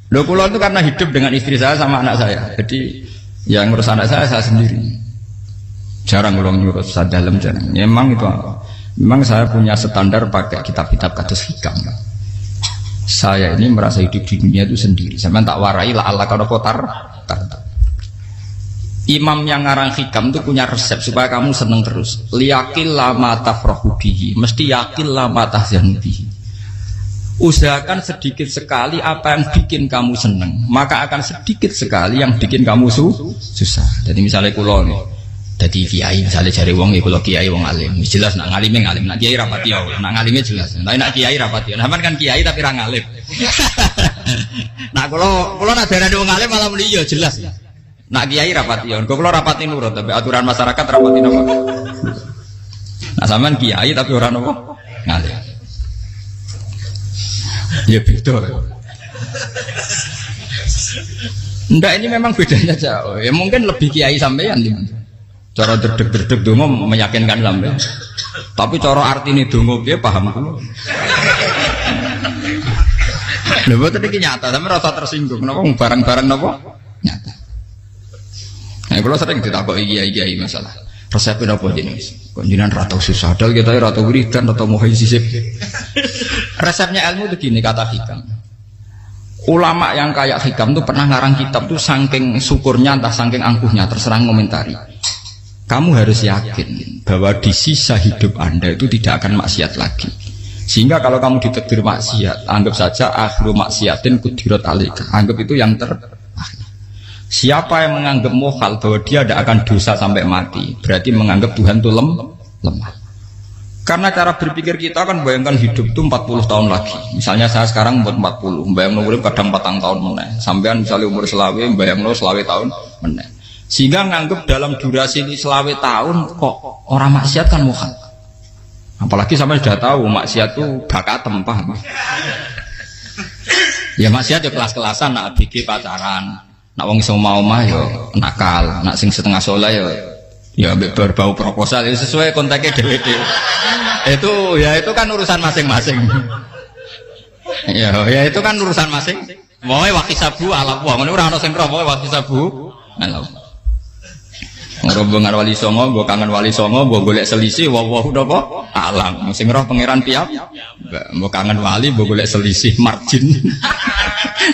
Loh kula itu karena hidup dengan istri saya sama anak saya. Jadi yang ngurus anak saya sendiri. Jarang kula ngurus dalam jarang. Memang itu memang saya punya standar pakai kitab-kitab kados hikam. Saya ini merasa hidup di dunia itu sendiri. Sampeyan tak warai la Allah kana kotar. Imam yang ngarang hikam itu punya resep supaya kamu seneng terus. Liyakil lama tafrahu bihi, mesti yakin lama tahzanu bihi. Usahakan sedikit sekali apa yang bikin kamu seneng, maka akan sedikit sekali yang bikin kamu susah. Jadi misalnya kulo nih, jadi kiai misalnya cari wong, kulo kiai wong alim, jelas nak ngalimnya ngalim, nak kiai rapati ya, nak ngalimnya jelas. Tapi nak kiai rapati, nah kan kiai tapi orang ngalim. Nah kulo nak darah wong alim malah beliau jelas. Nak kiai rapati ya, kulo rapati nurut, tapi aturan masyarakat rapati nopo. Nah sampean kiai tapi orang nopo ngalim. Ya betul. Ndak ini memang bedanya jauh. Ya mungkin lebih kiai sampean cara derdek-derdek dongo meyakinkan sampean. Tapi cara artine dongo piye paham kulo. Lha boten iki nyata, sampe rasa tersinggung. Napa barang-barang napa? Nyata. Nah, kulo sering ditakoki kiai-kiai masalah. Resepnya apa jenenge? Kok jenengan ra tau susah dal kita ra tau wiridan atau mohon sisip. Resepnya ilmu itu gini kata hikam. Ulama yang kayak hikam tuh pernah ngarang kitab tuh saking syukurnya entah saking angkuhnya terserah ngomentari. Kamu harus yakin bahwa di sisa hidup Anda itu tidak akan maksiat lagi. Sehingga kalau kamu ditakdir maksiat, anggap saja akhiru maksiatin kudirat alaika. Anggap itu yang Siapa yang menganggap mukhal bahwa dia tidak akan dosa sampai mati, berarti menganggap Tuhan itu lemah. Karena cara berpikir kita kan bayangkan hidup itu 40 tahun lagi. Misalnya saya sekarang buat 40, bayang urip kadang 4 tahun meneh. Sampean misalnya umur selawe, bayang selawe tahun meneh. Sehingga menganggap dalam durasi selawe tahun kok orang maksiat kan mukhal. Apalagi sampai sudah tahu maksiat itu bakat tempah. Ya maksiat ya kelas-kelasan, nak bikin pacaran. Nak wong iso omah yo nakal, nak sing setengah soleh ya berbau proposal ya sesuai kontaknya dhewe-dhewe. Itu kan urusan masing-masing. Ya itu kan urusan masing. Wae wakisabu ala wong ngene ora ana sing roh wae wakisabu. Ala. Rombongan wali songo, mbok kangen wali songo, mbok golek selisih wawahu napa? Alam. Sing roh pangeran piyam. Mbok kangen wali, mbok golek selisih margin.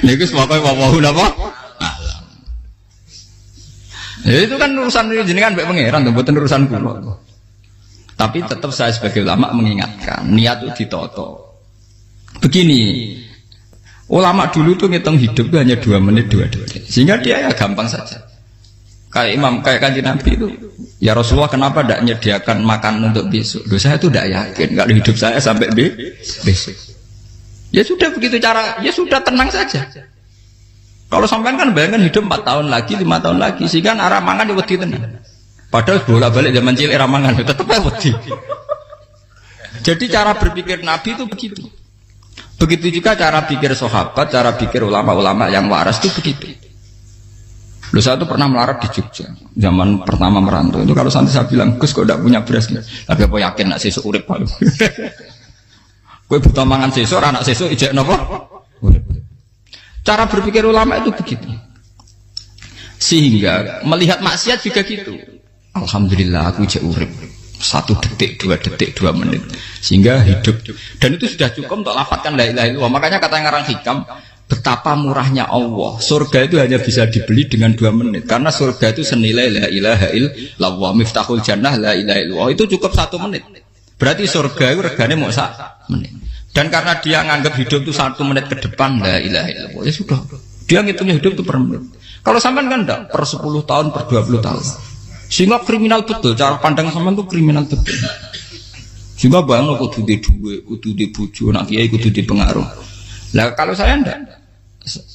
Niku pokoke wawahu napa? Ya itu kan urusan jenengan mbek pangeran, mboten urusan kula. Tapi tetap saya sebagai ulama mengingatkan, niat itu ditoto. Begini, ulama dulu tuh ngitung hidup itu hanya 2 menit 2 detik. Sehingga dia ya gampang saja. Kayak imam, kayak kanjeng Nabi itu, ya Rasulullah kenapa tidak menyediakan makan untuk besok? Loh, saya itu tidak yakin kalau hidup saya sampai besok. Ya sudah begitu cara, ya sudah tenang saja. Kalau sampean kan bayangkan hidup 4 tahun lagi, 5 tahun lagi, sehingga arah mangan di wedi tenan. Padahal bolak-balik zaman cilik arah mangan tetap wedi. Jadi cara berpikir Nabi itu begitu. Begitu juga cara pikir sahabat, cara pikir ulama-ulama yang waras itu begitu. Loh, saya itu pernah melarat di Jogja, zaman pertama merantau itu kalau nanti saya bilang, Gus kok tidak punya beras, tapi apa yakin nak sesuk urip paling. Kowe buta mangan sesuk, anak sesuk ijek napa? Urip. Cara berpikir ulama itu begitu. Sehingga melihat maksiat juga gitu. Alhamdulillah aku ijek urip 1 detik, 2 detik, 2 menit. Sehingga hidup. Dan itu sudah cukup untuk lafadzkan la ilaha illallah. Makanya kata yang ngarang hikam, betapa murahnya Allah. Surga itu hanya bisa dibeli dengan 2 menit. Karena surga itu senilai la ilaha illallah. Miftahul jannah la ilaha illallah. Itu cukup 1 menit. Berarti surga itu regane mau 1 menit. Dan karena dia nganggap hidup itu 1 menit ke depan, la ilaha illallah, ya sudah. Dia ngitungnya hidup itu per menit. Kalau sampean kan enggak, per 10 tahun, per 20 tahun. Sehingga kriminal betul, cara pandang sampean itu kriminal betul. Sehingga bayang kudu di duwe, kudu di bojo, nak kiai kudu di pengaruh. Lah kalau saya enggak.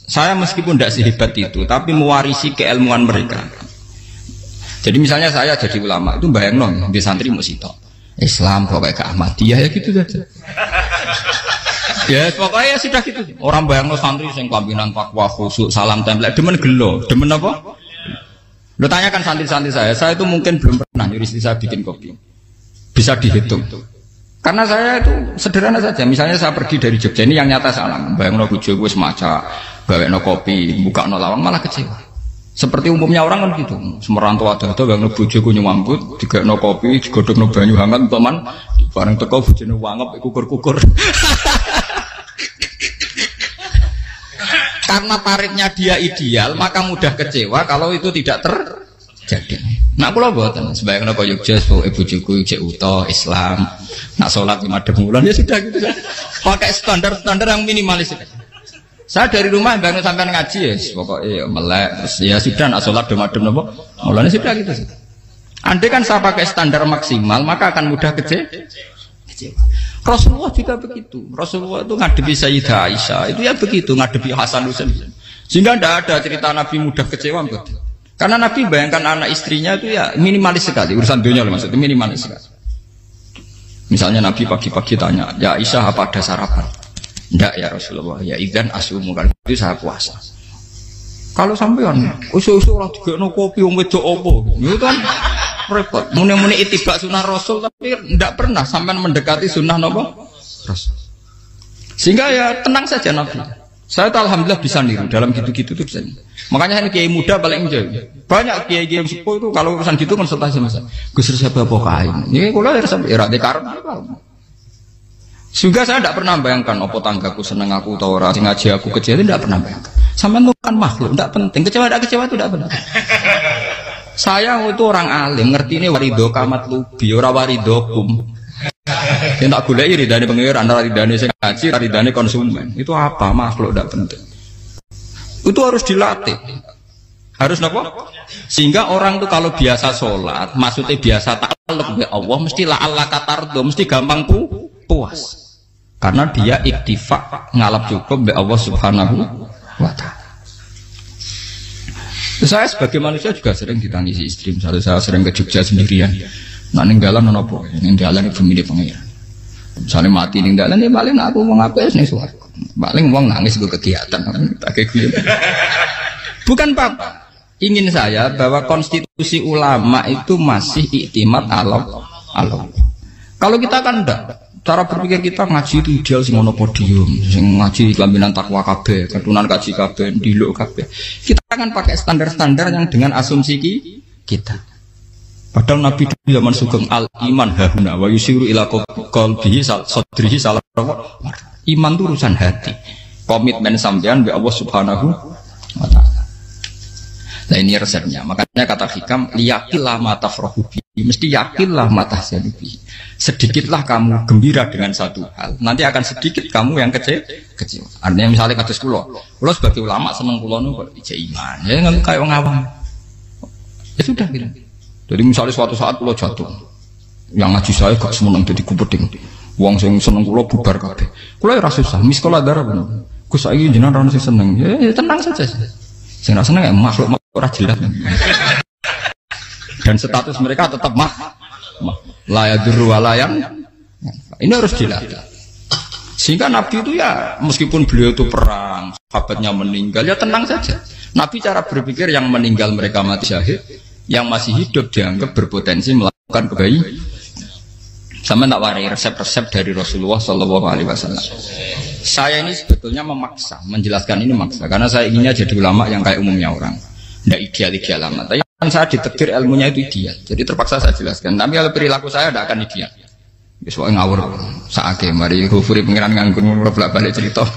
Saya meskipun enggak sehebat itu, tapi mewarisi keilmuan mereka. Jadi misalnya saya jadi ulama, itu bayang di santri mau sitok. Islam pokoknya ke Ahmadiyah ya gitu saja. Ya pokoknya ya sudah gitu. Orang bayang santri sing kambinan takwa khusyuk salam tempel demen gelo, demen apa? Lo tanyakan santri-santri saya itu mungkin belum pernah nyuruh istri saya bikin kopi. Bisa dihitung. Karena saya itu sederhana saja. Misalnya saya pergi dari Jogja ini yang nyata salam. Bayang bojo wis maca gawekno kopi, bukakno lawang malah kecewa. Seperti umumnya orang kan gitu. Semerantau ada bang bojoku nyuambut, digawekno kopi, digodhogno banyu hangat teman, bareng teko bojone wangep kukur-kukur. Karena tarifnya dia ideal, maka mudah kecewa kalau itu tidak terjadi. Nak kula mboten, sebayang napa Yogya pokoke bojoku cek uta Islam, nak salat 5 bulan ya sudah gitu saja. Pakai standar-standar yang minimalis. Saya dari rumah bangun sampai ngaji ya, pokoknya melek, ya sudah nak salat dem-dem napa. Mulane sudah gitu saja. Andai kan saya pakai standar maksimal, maka akan mudah kecewa. Rasulullah juga begitu. Rasulullah itu ngadepi Sayyidah Aisyah itu ya begitu, ngadepi Hasan Husain. Sehingga tidak ada cerita Nabi mudah kecewa betul. Karena Nabi bayangkan anak istrinya itu ya minimalis sekali, urusan dunia loh maksudnya minimalis sekali. Misalnya Nabi pagi-pagi tanya, ya Aisyah apa ada sarapan? Tidak ya Rasulullah, ya idzan asumu, kalau itu saya puasa. Kalau sampean usul-usul orang juga no kopi wong wedok opo, itu kan repot. Muni-muni itibak sunnah Rasul tapi tidak pernah sampai mendekati sunnah nopo Rasul. Sehingga ya tenang saja Nabi. Saya tuh alhamdulillah bisa niru dalam gitu-gitu tuh bisa. Makanya ini kiai muda paling jauh. Banyak kiai-kiai sepuh itu kalau urusan gitu konsultasi masa. Gus resep apa kain? Ini kalau resep era dekarep. Juga saya tidak pernah bayangkan apa tanggaku seneng aku atau orang ngaji aku kecewa, tidak pernah bayangkan. Sampai bukan makhluk, tidak penting. Kecewa itu tidak benar. Saya itu orang alim, ngerti ini warido kamat lubi, ora warido kum. Yang tak gulai ridane pengiran, ridane sing ngaji, ridane konsumen. Itu apa? Makhluk tidak penting. Itu harus dilatih. Harus apa? Sehingga orang itu kalau biasa sholat, maksudnya biasa takluk ya Allah, mesti la Allah katardo, mesti gampang puas. Karena dia iktifak ngalap cukup be Allah Subhanahu wa ta'ala. Saya sebagai manusia juga sering ditangisi istri. Misalnya saya sering ke Jogja sendirian. Nah ninggalan nopo, ninggalan ibu milih pengiran. Misalnya mati ninggalan ya paling aku mau ngapes nih suaraku. Paling mau nangis gue kegiatan. Bukan apa. Ingin saya bahwa konstitusi ulama itu masih iktimat Allah. Kalau kita kan enggak. Cara berpikir kita ngaji itu ideal sing ono podium, sing ngaji kelaminan takwa kabeh, ketunan kaji kabeh, diluk kabeh. Kita akan pakai standar-standar yang dengan asumsi kita. Padahal Nabi di zaman sugeng al iman hahuna wa yusiru ila qalbihi sadrihi salah. Iman itu urusan hati. Komitmen sampean be Allah Subhanahu wa taala. Nah ini resepnya. Makanya kata hikam liyakillah mata frohubi, mesti yakinlah mata syanubi. Sedikitlah kamu gembira dengan satu hal, nanti akan sedikit kamu yang kecewa. Artinya misalnya kados kula sebagai ulama seneng kula nu kok ijek iman. Ya nggak kayak wong awam. Ya sudah gitu. Jadi misalnya suatu saat kula jatuh, yang ngaji saya gak seneng jadi kupeding. Wong sing seneng kula bubar kabeh. Kula ora susah, miskola darah bener. Gus saiki jenengan ora sing seneng. Ya tenang saja. Sing ora seneng ya makhluk ora jelas. Dan status mereka tetap la yadurru wa la yang. Ini harus dilatih. Sehingga Nabi itu ya meskipun beliau itu perang, sahabatnya meninggal ya tenang saja. Nabi cara berpikir yang meninggal mereka mati syahid, yang masih hidup dianggap berpotensi melakukan kebaikan. Sama tak warai resep-resep dari Rasulullah Shallallahu Alaihi Wasallam. Saya ini sebetulnya memaksa, menjelaskan ini maksa, karena saya inginnya jadi ulama yang kayak umumnya orang, tidak ideal amat. Tapi kan saya ditakdir ilmunya itu ideal, jadi terpaksa saya jelaskan. Tapi kalau perilaku saya tidak akan ideal. Soalnya ngawur, saake mari gufuri pengiran nganggur bolak balik cerita.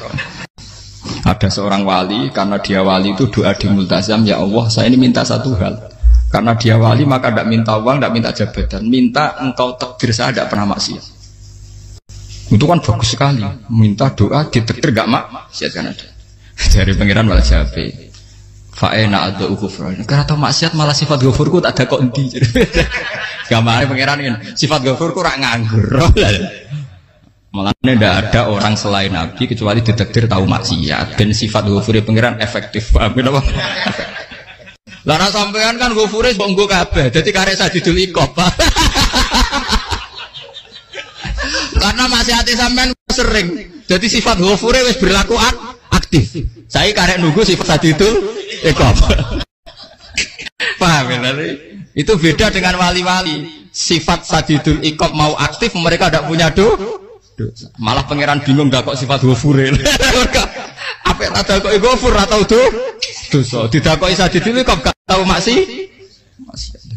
Ada seorang wali, karena dia wali itu doa di multazam, ya Allah saya ini minta satu hal. Karena dia wali maka tidak minta uang, tidak minta jabatan, minta engkau takdir saya tidak pernah maksiat. Itu kan bagus sekali, minta doa ditakdir gak maksiat kan ada. Dari pengiran malah jabe. Fa'ena ada ukufran. Karena tahu maksiat malah sifat ghafurku tak ada kok endi. Gamane pengiran kan sifat ghafurku rak nganggur. Malah tidak ada orang selain Nabi kecuali ditakdir tahu maksiat. Dan sifat ghafuri pengiran efektif. Paham apa? Lara sampean kan ghafure kok nggo kabeh. Dadi karek sadidul iqab. Karena maksiate sampean sering. Jadi sifat ghafure wis berlaku aktif. Saya karek nunggu sifat sadidul iqab. Paham ya? Itu beda dengan wali-wali. Sifat sadidul iqab mau aktif mereka tidak punya dosa. Malah pangeran bingung gak kok sifat ghafure. Apa Apik tak dakoki Ghafur ora tau dosa. Didakoki Sadidul kok gak tau maksiat.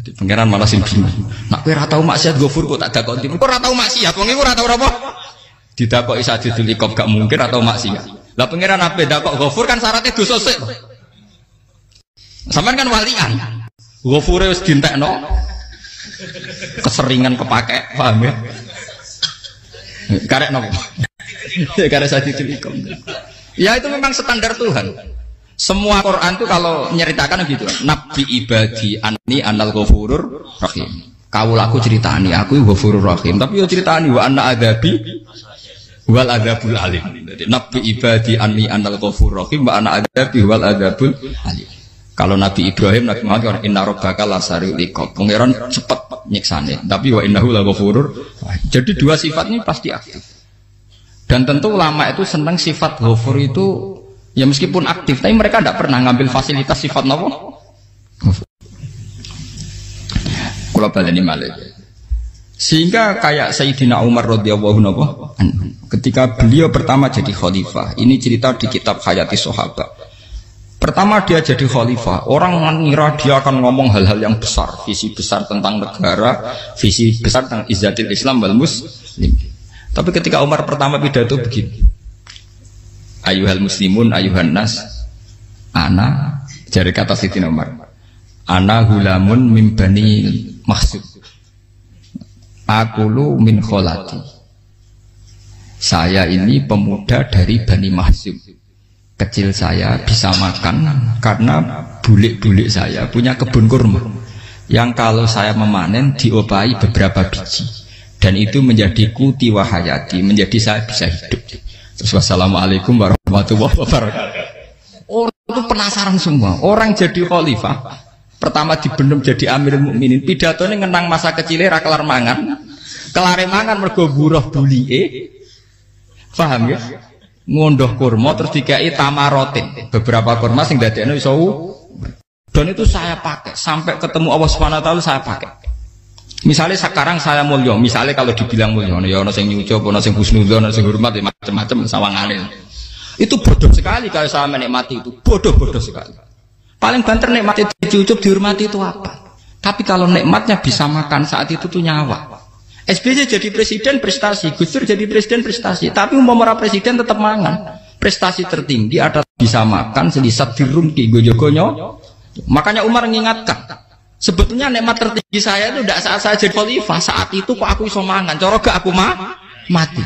Jadi pangeran malah sing bingung. Nak kowe ora tau maksiat Ghafur kok tak dakoki. Kok ora tau maksiat wong iku ora tau apa? Didakoki Sadidul kok gak mungkin atau maksiat. Lah pangeran ape dakok Ghafur kan syaratnya dosa sik. Sampeyan kan walian. Ghafure wis dientekno. Keseringan kepake, paham ya? Karek nopo? Karek Sadidul ikom. Ya itu memang standar Tuhan. Semua Quran itu kalau nyeritakan gitu. Nabi ibadi anni anal ghafurur rahim. Kaulaku ceritani aku ghafurur rahim, tapi yo ceritani wa anna adabi wal adabul alim. Jadi Nabi ibadi anni anal ghafurur rahim wa anna adabi wal adabul alim. Kalau Nabi Ibrahim, Nabi Muhammad inna rabbaka lasari'ul iqab. Pangeran cepat nyiksane, tapi wa innahu laghafurur. Jadi dua sifat ini pasti aktif. Dan tentu ulama itu senang sifat ghafur itu ya meskipun aktif, tapi mereka tidak pernah ngambil fasilitas sifat napa? Kula baleni malih. Sehingga kayak Sayyidina Umar radhiyallahu anhu ketika beliau pertama jadi khalifah, ini cerita di kitab Hayati Sahabat. Pertama dia jadi khalifah, orang mengira dia akan ngomong hal-hal yang besar, visi besar tentang negara, visi besar tentang izzatil Islam wal muslim. Tapi ketika Umar pertama pidato begini, ayuhal muslimun ayuhan nas, ana, jari kata Sayyidina Umar, ana hulamun min bani Makhzum, akulu min kholati. Saya ini pemuda dari Bani Makhzum. Kecil saya bisa makan karena bulik-bulik saya punya kebun kurma yang kalau saya memanen diopahi beberapa biji dan itu menjadi kuti wahayati, menjadi saya bisa hidup. Terus wassalamualaikum warahmatullahi wabarakatuh. Orang itu penasaran semua. Orang jadi khalifah pertama dibenem jadi Amirul Mukminin, pidatonya ngenang masa kecilnya ra kelar mangan, kelare mangan mergo buruh bulike. Paham ya? Ngondoh kurma terus dikai tamarotin, beberapa kurma sing dadekno iso. Dan itu saya pakai sampai ketemu Allah Subhanahu wa taala saya pakai. Misalnya sekarang saya mulya, misalnya kalau dibilang mulya ya ana sing nyucup, ana sing husnudzon, ana sing hormat, macam-macam sawangane. Itu bodoh sekali kalau saya menikmati itu, bodoh sekali. Paling banter nikmati dicucup dihormati itu apa? Tapi kalau nikmatnya bisa makan saat itu tuh nyawa. SBY jadi presiden prestasi, Gus Dur jadi presiden prestasi, tapi umpama presiden tetap mangan. Prestasi tertinggi adalah bisa makan selisat dirumki gojogonyo. Makanya Umar mengingatkan, sebetulnya nikmat tertinggi saya itu tidak saat saya jadi khalifah, saat itu kok aku iso mangan, cara gak aku mati.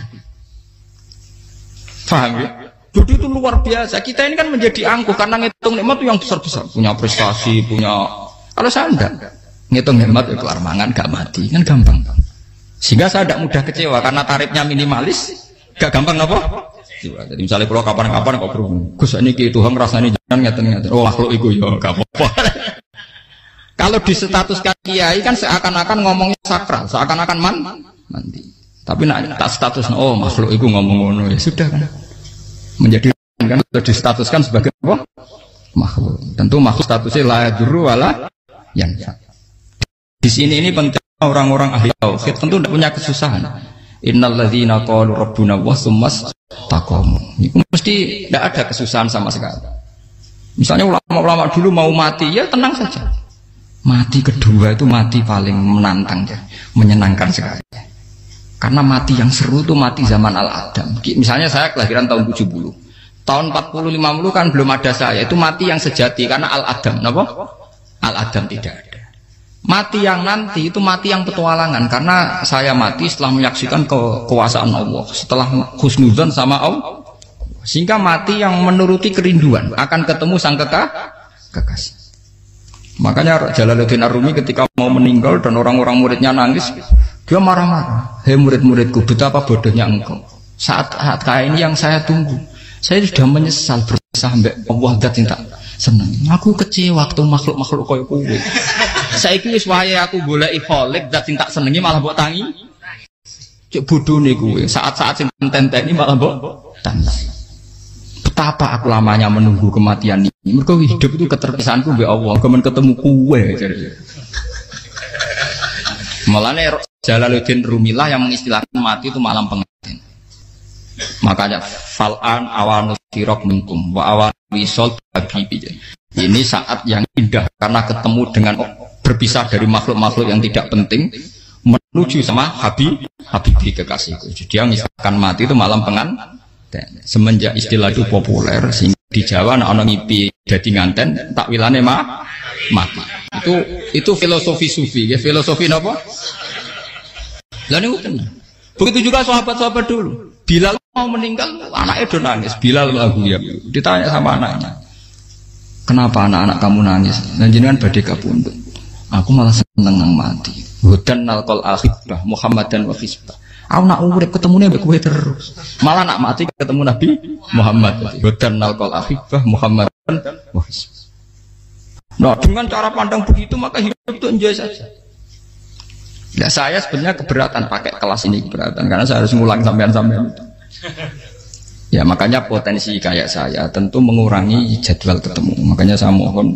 Paham ya? Jadi itu luar biasa. Kita ini kan menjadi angkuh karena ngitung nikmat itu yang besar-besar, punya prestasi, punya. Kalau saya enggak ngitung nikmat itu kelar mangan gak mati, kan gampang. Sehingga saya tidak mudah kecewa karena tarifnya minimalis, gak gampang apa? Jadi misalnya kalau kapan-kapan kok berhubung, Gus ini Tuhan rasanya jangan ngeten-ngeten. Oh makhluk itu ya gak apa-apa. Kalau di status kiai kan seakan-akan ngomongnya sakral, seakan-akan mandi. Tapi nak tak status, oh makhluk itu ngomong ngono ya sudah kan. Menjadi kan distatuskan sebagai apa? Makhluk. Tentu makhluk statusnya la yadurru wala yanfa. Di sini ini penting. Orang-orang ahli tauhid tentu tidak punya kesusahan. Innalladzina qalu rabbuna wa tsummas taqamu. Itu mesti tidak ada kesusahan sama sekali. Misalnya ulama-ulama dulu mau mati, ya tenang saja. Mati kedua itu mati paling menantang ya, menyenangkan sekali. Karena mati yang seru itu mati zaman Al-Adam. Misalnya saya kelahiran tahun 70. Tahun 40-50 kan belum ada saya. Itu mati yang sejati karena Al-Adam. Kenapa? Al-Adam tidak ada. Mati yang nanti itu mati yang petualangan karena saya mati setelah menyaksikan kekuasaan Allah, setelah husnudzon sama Allah, sehingga mati yang menuruti kerinduan akan ketemu sang kekasih. Makanya Jalaluddin Ar-Rumi ketika mau meninggal dan orang-orang muridnya nangis, dia marah-marah. Hei murid-muridku, betapa bodohnya engkau. Saat kayak ini yang saya tunggu, saya sudah menyesal berusaha sampai Allah dat cinta senang. Aku kecewa waktu makhluk-makhluk koyo kowe. Saiki wis wayahe aku goleki kholik dat cinta senengi malah mbok tangi. Cek bodone kowe. Saat-saat sing tenteni malah mbok tantang. Betapa aku lamanya menunggu kematian ini. Mergo hidup itu keterpisahanku mbek Allah, kemen ketemu kowe. Malane Jalaluddin Rumilah yang mengistilahkan mati itu malam pengantin. Makanya fal'an awanu sirok minkum wa awan wisol habibi. Ini saat yang indah karena ketemu dengan berpisah dari makhluk-makhluk yang tidak penting menuju sama habibi kekasihku. Jadi dia misalkan mati itu malam pengantin. Semenjak istilah itu populer sehingga di Jawa ana ngipi dadi nganten takwilane mati. Itu filosofi sufi, ya filosofi napa? Lah niku tenan. Begitu juga sahabat-sahabat dulu. Bilal mau meninggal, anaknya do nangis. Bilal lagu ya. Ditanya sama anaknya, "Kenapa anak-anak kamu nangis?" Dan jenengan badhe kapundhut. "Aku malah seneng nang mati. Hudan nalqal akhibah Muhammadan wa hisbah." Aku nak urip ketemune mbek kowe terus. Malah nak mati ketemu Nabi Muhammad. Hudan nalqal akhibah Muhammadan wa hisbah. Nah, dengan cara pandang begitu maka hidup itu enjoy saja. Nah, saya sebenarnya keberatan pakai kelas ini, keberatan karena saya harus ngulang sampean-sampean itu. Ya makanya potensi kayak saya tentu mengurangi jadwal ketemu. Makanya saya mohon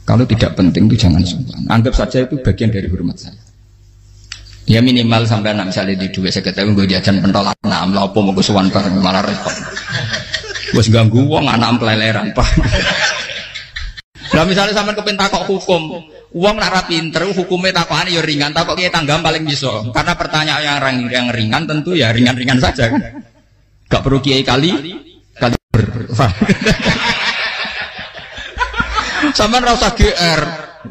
kalau tidak penting itu jangan sungkan. Anggap saja itu bagian dari hormat saya. Ya minimal sampai anak misalnya di dua saya ketahui gue jajan pentolan enam lapo mau kesuwan bareng malah repot. Gue ganggu uang anak peleleran pak. Nah misalnya sampai kepentak kok hukum uang nak rapi pinter hukumnya takokan ya ringan takok kita tanggam paling bisa karena pertanyaan yang ringan tentu ya ringan-ringan saja kan gak perlu kiai kali sampean ra usah GR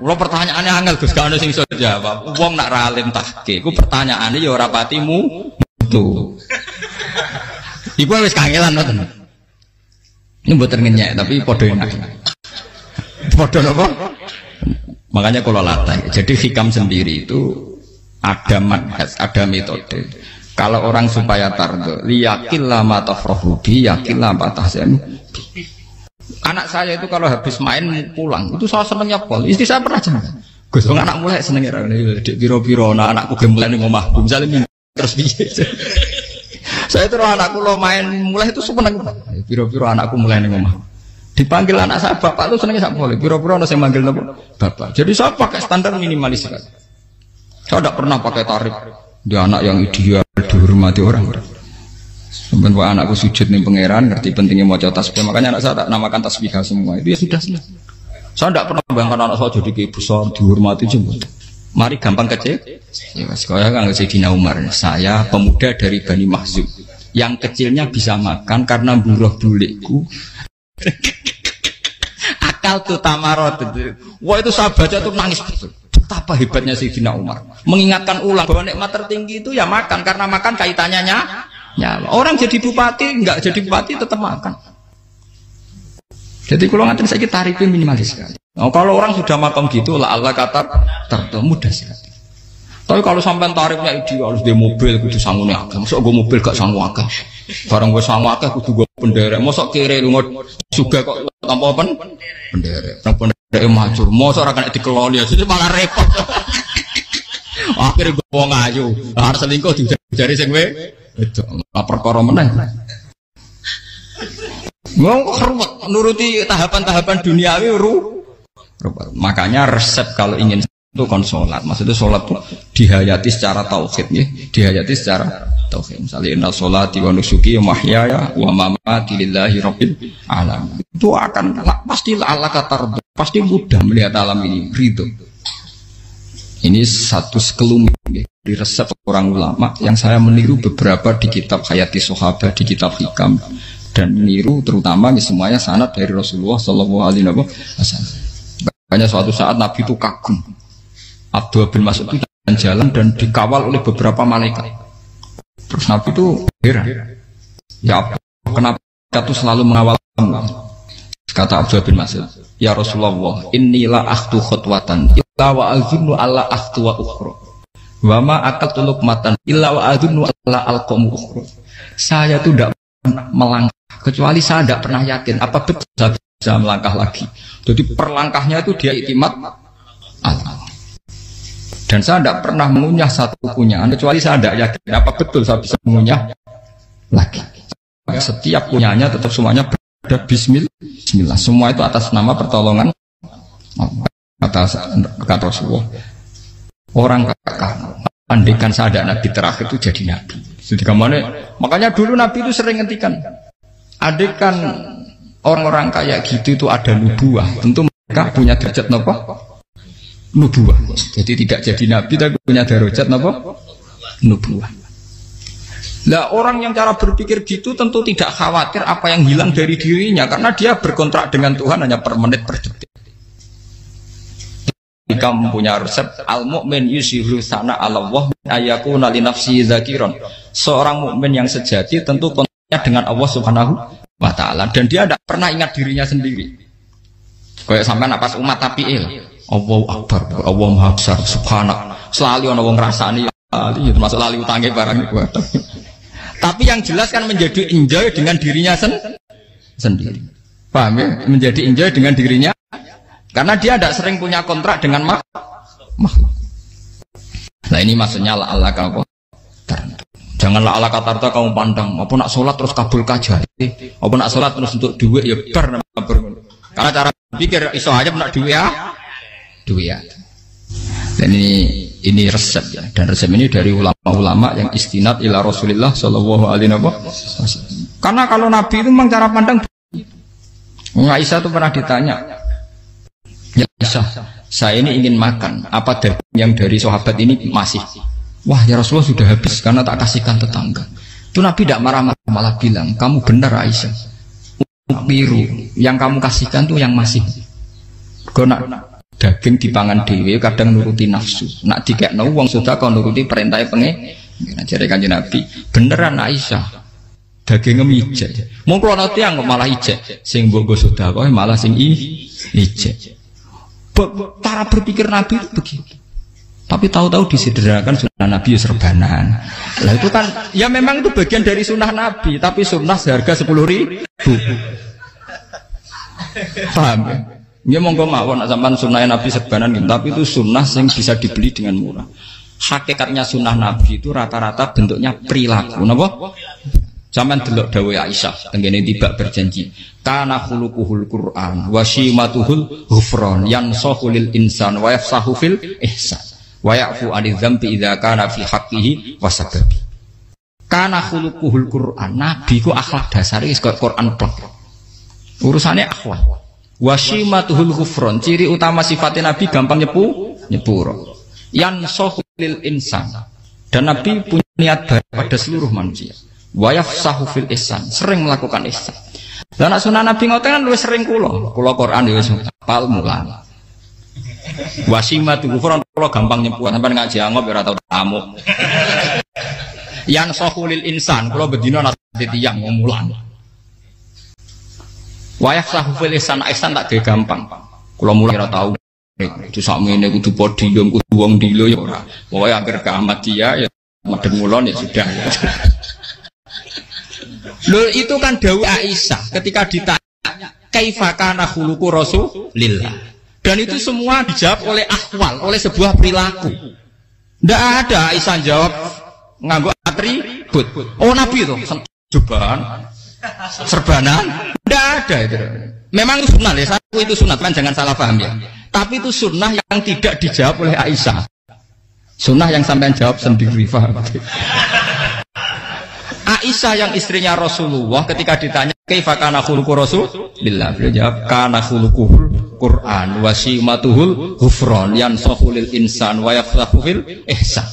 lo pertanyaannya angel Gus gak ono sing iso jawab uang nak ralim tahke ku pertanyaannya ya ora patimu itu iku wis kangelan ngoten ini mboten ngenyek tapi padha enak padha napa. Makanya kalau latih, jadi hikam sendiri itu ada manhaj, ada metode. Kalau orang supaya tardo, liyakillah matafrohubi, yakillah matahsenu. Anak saya itu kalau habis main pulang, itu saya senengnya pol. Istri saya pernah jangan. Gus, anak mulai senengnya dek biro-biro, anakku gemulai nih ngomahku, misalnya terus biye. Saya terus anakku lo main mulai itu seneng. Biro-biro anakku mulai nih ngomahku. Dipanggil anak saya bapak itu senengnya tak boleh. Biro-biro ada yang manggil bapak. Jadi saya pakai standar minimalis. Saya tidak pernah pakai tarif. Dia anak yang ideal dihormati orang. Sampai anakku sujud nih pangeran, ngerti pentingnya mau tasbih. Makanya anak saya tak namakan tasbih semua. Itu ya sudah selesai. Saya tidak pernah bayangkan anak saya jadi kayak besar dihormati jemput. Mari gampang kecil. Ya, sekolah kan Sayyidina Umar. Saya pemuda dari Bani Mahzum. Yang kecilnya bisa makan karena buruh bulikku. Akal tuh tamarot itu. Wah itu saya baca tuh nangis betul. Betapa hebatnya Sayyidina Umar. Mengingatkan ulang bahwa nikmat tertinggi itu ya makan karena makan kaitannya nyawa. Orang jadi bupati enggak jadi bupati tetap makan. Jadi kalau ngantin saya tarifnya minimalis sekali. Oh, kalau orang sudah makan gitu lah Allah kata tertemu mudah sekali. Tapi kalau sampai tarifnya ideal harus di mobil kudu sangune akeh. Mosok gue mobil gak sanggup akeh. Barang gue sanggup akeh kudu gue penderek. Mosok kere lunga juga kok tanpa penderek. Nang penderek macur. Mosok ora kena dikeloli jadi malah repot. Akhirnya gue wong ayu. Harus selingkuh dijari sing we. Itu perkara meneh. Mau ruwet nuruti tahapan-tahapan duniawi makanya resep kalau ingin itu kan sholat, maksudnya sholat itu dihayati secara tauhid ya, dihayati secara tauhid. Misalnya inna sholati wa nusuki wa mahyaya wa mamati lillahi rabbil alamin. Itu akan pasti Allah katar, pasti mudah melihat alam ini ridho. Ini satu sekelumit ya, di resep orang ulama yang saya meniru beberapa di kitab Hayati Sahabat, di kitab Hikam dan meniru terutama ini semuanya sanad dari Rasulullah Shallallahu Alaihi Wasallam. Makanya suatu saat Nabi itu kagum. Abdullah bin Mas'ud itu jalan dan dikawal oleh beberapa malaikat. Terus Nabi itu heran. Ya Abdullah, kenapa kita tuh selalu mengawal kamu? Kata Abdullah bin Mas'ud, ya Rasulullah, inilah akhtu khutwatan, illa wa azunnu alla akhtu wa ukhra. Wa ma akatu luqmatan, illa wa azunnu alla alqamu ukhra. Saya tuh tidak pernah melangkah, kecuali saya tidak pernah yakin apa betul saya bisa melangkah lagi. Jadi perlangkahnya itu dia iktimat Allah. Dan saya tidak pernah mengunyah satu kunyahan kecuali saya tidak yakin apa betul saya bisa mengunyah lagi. Setiap kunyahnya tetap semuanya berada Bismillah. Semua itu atas nama pertolongan atas kata Rasulullah. Orang kakak Andaikan saya ada nabi terakhir itu jadi nabi. Jadi kemana? Makanya dulu nabi itu sering ngendikan, andaikan orang-orang kayak gitu itu ada nubuah, tentu mereka punya derajat apa? Nubuah. Jadi tidak jadi nabi tapi punya derajat apa? Nubuah. Lah orang yang cara berpikir gitu tentu tidak khawatir apa yang hilang dari dirinya karena dia berkontrak dengan Tuhan hanya per menit per detik. Jika mempunyai resep al-mu'min yusiru sana Allah ayakuna li nafsi zakiron. Seorang mukmin yang sejati tentu kontaknya dengan Allah Subhanahu wa taala dan dia tidak pernah ingat dirinya sendiri. Kayak sampean pas umat tapiil, Allahu akbar, Allah Maha Besar, subhanak. Selalu ana wong ngrasani itu termasuk lali utange barang itu. Tapi yang jelas kan menjadi enjoy dengan dirinya sendiri. Paham ya? Menjadi enjoy dengan dirinya karena dia tidak sering punya kontrak dengan makhluk. Nah ini maksudnya Allah kamu janganlah Allah kata kamu pandang apa nak sholat terus kabul kajati apa nak sholat terus untuk duit ya ber karena cara pikir iso aja nak duit ya. Dan ini resep ya, dan resep ini dari ulama-ulama yang istinad ila Rasulillah Shallallahu Alaihi Wasallam. Karena kalau Nabi itu memang cara pandang. Aisyah itu pernah ditanya, ya Aisyah, saya ini ingin makan, apa daging yang dari sahabat ini masih? Wah ya Rasulullah sudah habis karena tak kasihkan tetangga. Itu Nabi tidak marah-marah, malah bilang, kamu benar Aisyah. Biru yang kamu kasihkan tuh yang masih. Karena daging dipangan dewe kadang nuruti nafsu. Nak dikekno wong sudah kau nuruti perintah pengen. Jadi Kanjeng Nabi beneran Aisyah daging ngejek. Mung klono tiyang malah ijek. Sing mbok sudah kau malah sing ijek. Cara berpikir Nabi itu begitu. Tapi tahu-tahu disederhanakan sunnah Nabi ya serbanan. Lah itu kan ya memang itu bagian dari sunnah Nabi. Tapi sunnah seharga 10.000. Paham ya? Ya monggo mawon sampean sunah Nabi serbanan gitu, tapi itu sunnah yang bisa dibeli dengan murah. Hakikatnya sunnah Nabi itu rata-rata bentuknya perilaku, napa? Sampean delok dawuh Aisyah tengene tiba berjanji, kana khuluquhul Qur'an wa shimatuhul ghufran yansahu lil insan wa yafsahu fil ihsan wa ya'fu 'anil dzambi idza kana fi haqqihi wasababi. Kana khuluquhul Qur'an, Nabi ku akhlak dasare wis kaya Qur'an plek. Urusane akhlak. Wasimatuhul ghufron, ciri utama sifatnya Nabi gampang nyepuro. Yansahu lil insan, dan Nabi punya niat baik pada seluruh manusia. Wa yafsahu fil ihsan, sering melakukan ihsan. Dan sunnah Nabi ngoten kan luwih sering kula Quran ya wis hafal mulan. Wasimatuhul ghufron kula gampang nyepuro, sampeyan ngaji angop ora tau tamu. Yansahu lil insan, kula bedina nate tiyang mulan. Wayah sahufil ihsan tak gawe gampang. Kula mulai ora tau. Itu sakmene kudu podium kudu wong dilo ya ora. Pokoke akhir kiamat dia ya madhep mulon ya sudah. Lho itu kan dawuh Aisyah ketika ditanya kaifa kana khuluqu Rasulillah. Dan itu semua dijawab oleh ahwal, oleh sebuah perilaku. Ndak ada Aisyah jawab nganggo atribut. Oh Nabi itu jubahan serbanan, tidak ada itu. Memang itu sunnah ya, satu itu sunnah kan jangan salah paham ya. Tapi itu sunnah yang tidak dijawab oleh Aisyah. Sunnah yang sampean jawab sendiri, paham? Aisyah yang istrinya Rasulullah ketika ditanya kaifa kana khuluqu Rasulillah, beliau jawab kana khuluquhul Qur'an wa simatuhul ghufran yansahu lil insan wa yafsahu fil ihsan.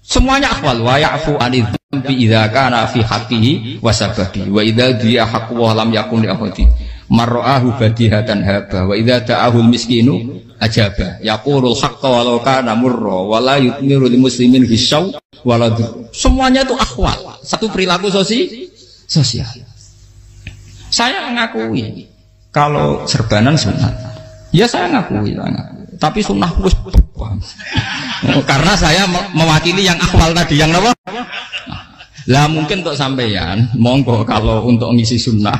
Semuanya akhwal wa ya'fu 'anil dzambi idza kana fi haqqihi wa sababi wa idza dia haqqu wa lam yakun li ahadi mar'ahu badihatan haba wa idza ta'ahul miskinu ajaba yaqulul haqqa walau kana murra wa la yutmiru lil muslimin hisau wala. Semuanya itu akhwal, satu perilaku sosial. Saya mengakui kalau serbanan sunnah. Ya saya ngakui. Tapi sunnah wis karena saya mewakili yang akhwal tadi yang apa? Lah mungkin untuk sampeyan monggo kalau untuk ngisi sunnah.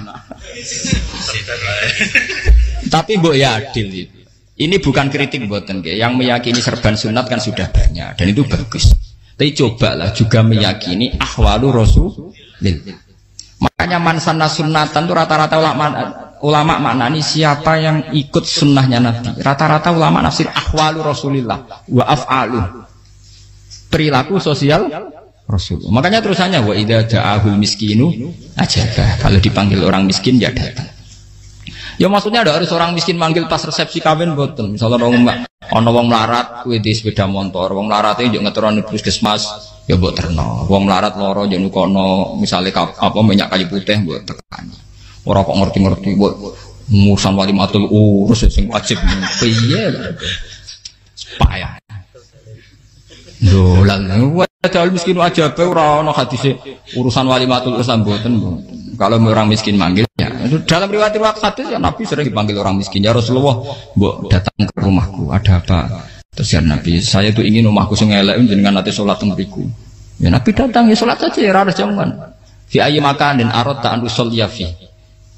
Tapi mbok ya adil. Ini bukan kritik mboten nggih. Yang meyakini serban sunat kan sudah banyak dan itu bagus. Tapi cobalah juga meyakini ahwalu Rasulillah. Makanya man sanna sunnatan itu rata-rata ulama maknani siapa yang ikut sunnahnya Nabi. Rata-rata ulama nafsir ahwalu Rasulillah wa af'alu. perilaku sosial Rasul. Makanya terusannya wa idza ja'ahul miskinu ajabah. Kalau dipanggil orang miskin ya datang. Ya maksudnya ada harus orang miskin manggil pas resepsi kawin boten. Misalnya ana wong melarat kuwi di sepeda motor, wong melarate yo ngeteroni puskesmas ya mbok terno. Wong melarat loro yo nukono misale apa minyak kayu putih mbok tekani. Ora kok ngerti-ngerti mbok ngurusan walimatul urus sing wajib piye lho. Payah. Lho lan padahal miskin aja pe ora ana hadise urusan walimatul urus mboten. Kalau orang miskin manggil ya. Dalam riwayat hadis ya Nabi sering dipanggil orang miskin. Ya Rasulullah, mbok datang ke rumahku, ada apa? Terus ya Nabi, saya tuh ingin rumahku sing elek jenengan nate salat teng mriku. Ya Nabi datang ya salat saja ya ora ada jaman. Fi ayyi makanin aradta an usolliya fi.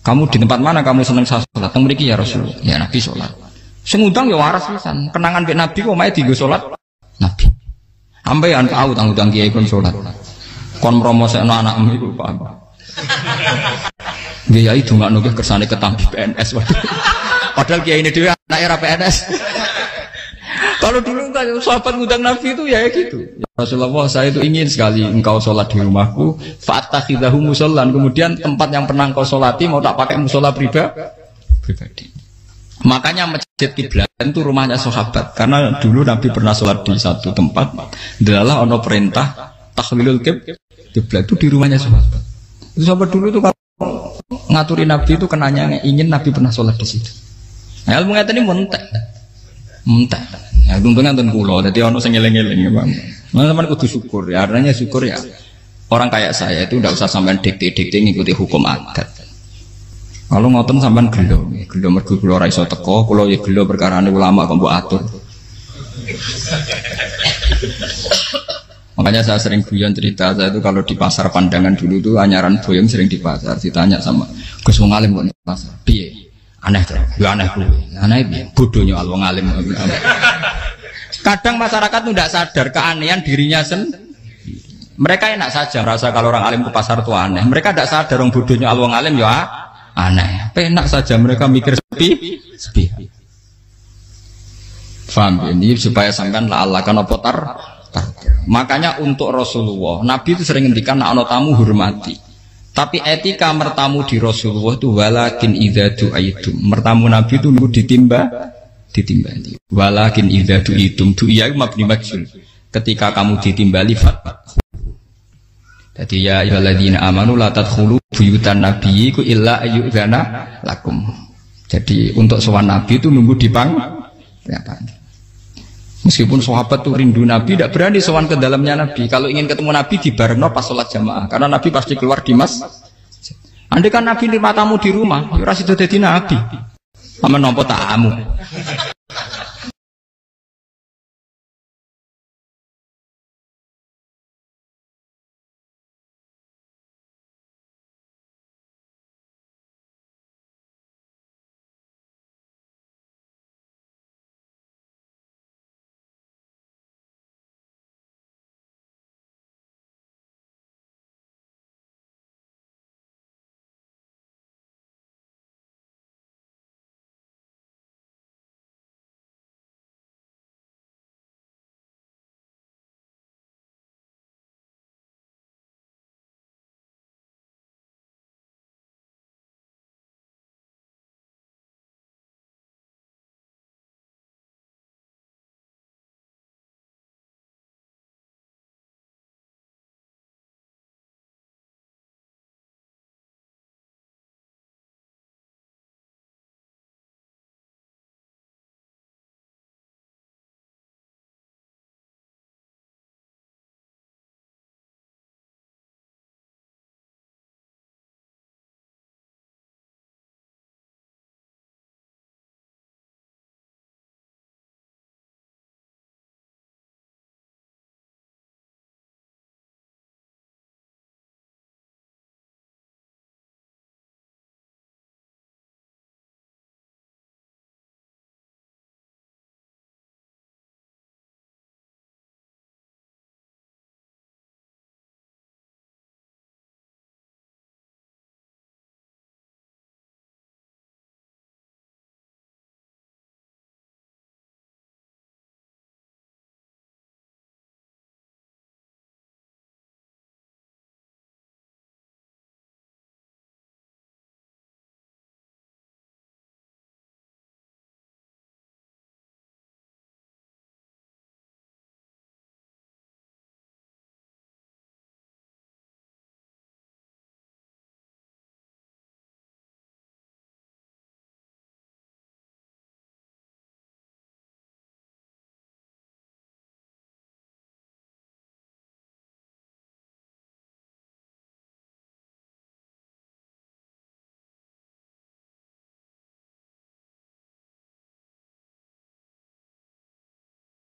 Kamu di tempat mana kamu seneng salat teng mriki ya Rasulullah. Ya Nabi salat. Sing ngundang ya waras pisan. Kenangan mek Nabi kok mae dienggo salat Nabi. Ampean tahu tanggung kiai kon salat. Kon promosekno anakmu iku paham. Dia itu nggak nugih kersane ketampi PNS. Padahal kiai ini dia anak era PNS. Kalau dulu kan sahabat ngundang Nabi itu ya gitu. Ya Rasulullah, saya itu ingin sekali engkau sholat di rumahku. Fatakhidahu musollan. Kemudian tempat yang pernah engkau sholati mau tak pakai musola pribadi. Makanya masjid kiblat itu rumahnya sahabat. Karena dulu Nabi pernah sholat di satu tempat. Adalah ono perintah takhlilul kiblat itu di rumahnya sahabat. Itu sahabat dulu itu kalau ngaturi Nabi itu kenanya ingin Nabi pernah sholat di situ. Nah, ilmu ngeten ini mentek. Ya untungnya ten kula, dadi ono sing eling-eling ya, Bang. Sampeyan kudu syukur ya, artinya syukur ya. Orang kayak saya itu ndak usah sampean dikte-dikte ngikuti hukum adat. Kalau ngoten sampean gelo mergo kula ora iso teko, kula ya gelo perkarane ulama kok mbok atur. Makanya saya sering guyon cerita, saya itu kalau di pasar Pandangan dulu tuh anyaran boyong sering di pasar, ditanya sama Gus wong alim kok di pasar, piye? Aneh tuh, ya aneh kuwi. Aneh piye? Bodohnya wong alim. Kadang masyarakat tuh tidak sadar keanehan dirinya sendiri. Mereka enak saja merasa kalau orang alim ke pasar itu aneh. Mereka tidak sadar orang bodohnya wong alim ya aneh. Enak saja mereka mikir sepi. Faham ini supaya sampean la Allah kan apa Makanya untuk Rasulullah, Nabi itu sering ngendikan ana tamu hormati. Tapi etika mertamu di Rasulullah itu walakin idza du'aitum. Mertamu Nabi itu nunggu ditimbali. Walakin idza du'itum du'iya mabni majhul. Ketika kamu ditimbali jadi ya ayyuhalladzina amanu la tadkhulu buyutan nabiyyi illa ayyudzana lakum. Jadi untuk sowan Nabi itu nunggu meskipun sahabat tuh rindu Nabi, tidak berani sowan ke dalamnya Nabi. Kalau ingin ketemu Nabi di barno pas sholat jamaah, karena Nabi pasti keluar di andai kan Nabi nerima tamu di rumah, ya ora sida dadi Nabi. Aman nampa tamu.